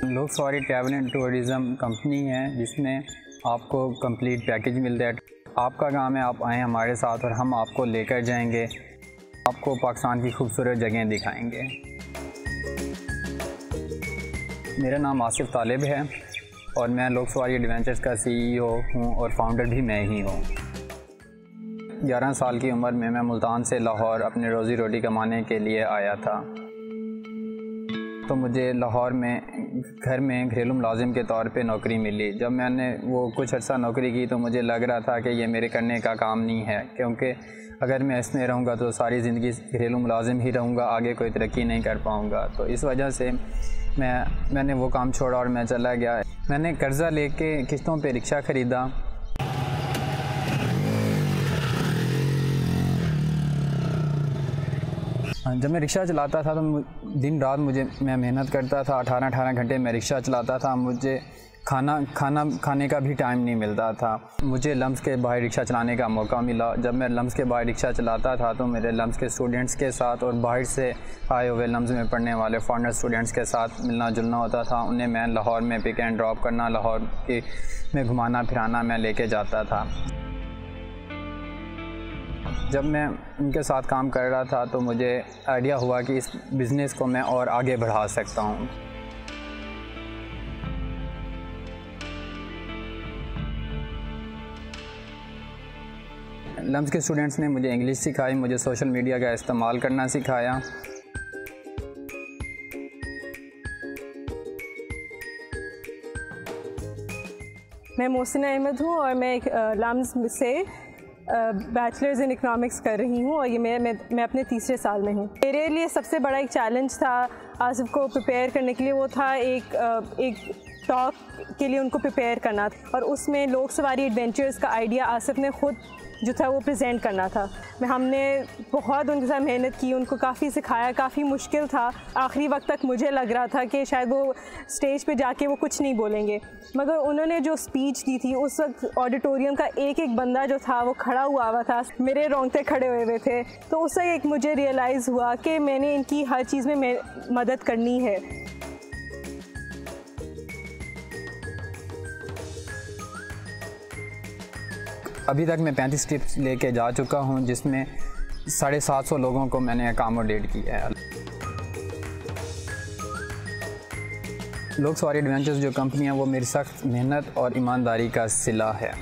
लोग सवारी travel and tourism company है जिसमें आपको कंप्लीट पैकेज मिलता है। आपका काम है आप आएँ हमारे साथ और हम आपको लेकर जाएंगे, आपको पाकिस्तान की खूबसूरत जगहें दिखाएंगे। मेरा नाम आसिफ तालिब है और मैं लोग सवारी एडवेंचर्स का CEO हूँ और फाउंडर भी मैं ही हूँ। 11 साल की उम्र में मैं मुल्तान से लाहौर अपने रोज़ी रोटी कमाने के लिए आया था। तो मुझे लाहौर में घर में घरेलू मुलाजिम के तौर पे नौकरी मिली। जब मैंने वो कुछ अर्सा नौकरी की तो मुझे लग रहा था कि ये मेरे करने का काम नहीं है, क्योंकि अगर मैं इसमें रहूँगा तो सारी ज़िंदगी घरेलू मुलाजिम ही रहूँगा, आगे कोई तरक्की नहीं कर पाऊँगा। तो इस वजह से मैंने वो काम छोड़ा और मैं चला गया। मैंने कर्ज़ा लेके किस्तों पे रिक्शा ख़रीदा। जब मैं रिक्शा चलाता था तो दिन रात मैं मेहनत करता था, 18 घंटे मैं रिक्शा चलाता था। मुझे खाने का भी टाइम नहीं मिलता था। मुझे लम्स के बाहर रिक्शा चलाने का मौका मिला। जब मैं लम्स के बाहर रिक्शा चलाता था तो मेरे लम्स के स्टूडेंट्स के साथ और बाहर से आए हुए लम्स में पढ़ने वाले फॉरेनर स्टूडेंट्स के साथ मिलना जुलना होता था। उन्हें मैं लाहौर में पिक एंड ड्रॉप करना, लाहौर में घुमाना फिराना मैं लेके जाता था। जब मैं उनके साथ काम कर रहा था तो मुझे आइडिया हुआ कि इस बिज़नेस को मैं और आगे बढ़ा सकता हूँ। लम्स के स्टूडेंट्स ने मुझे इंग्लिश सिखाई, मुझे सोशल मीडिया का इस्तेमाल करना सिखाया। मैं मोहसिना अहमद हूँ और मैं लम्स से बैचलर्स इन इकनॉमिक्स कर रही हूँ और ये मैं अपने तीसरे साल में हूँ। मेरे लिए सबसे बड़ा एक चैलेंज था आसिफ को प्रिपेयर करने के लिए, वो था एक टॉक के लिए उनको प्रिपेयर करना था और उसमें लोग सवारी एडवेंचर्स का आइडिया आसिफ ने खुद जो था वो प्रेजेंट करना था। हमने बहुत उनके साथ मेहनत की, उनको काफ़ी सिखाया, काफ़ी मुश्किल था। आखिरी वक्त तक मुझे लग रहा था कि शायद वो स्टेज पे जाके वो कुछ नहीं बोलेंगे, मगर उन्होंने जो स्पीच दी थी उस वक्त ऑडिटोरियम का एक एक बंदा जो था वो खड़ा हुआ था, मेरे रोंगटे खड़े हुए थे। तो उससे एक मुझे रियलाइज़ हुआ कि मैंने इनकी हर चीज़ में मदद करनी है। अभी तक मैं 35 ट्रिप्स लेके जा चुका हूँ, जिसमें 750 लोगों को मैंने अकोमोडेट किया है। लोग सवारी एडवेंचर्स जो कंपनी है वो मेरी सख्त मेहनत और ईमानदारी का सिला है।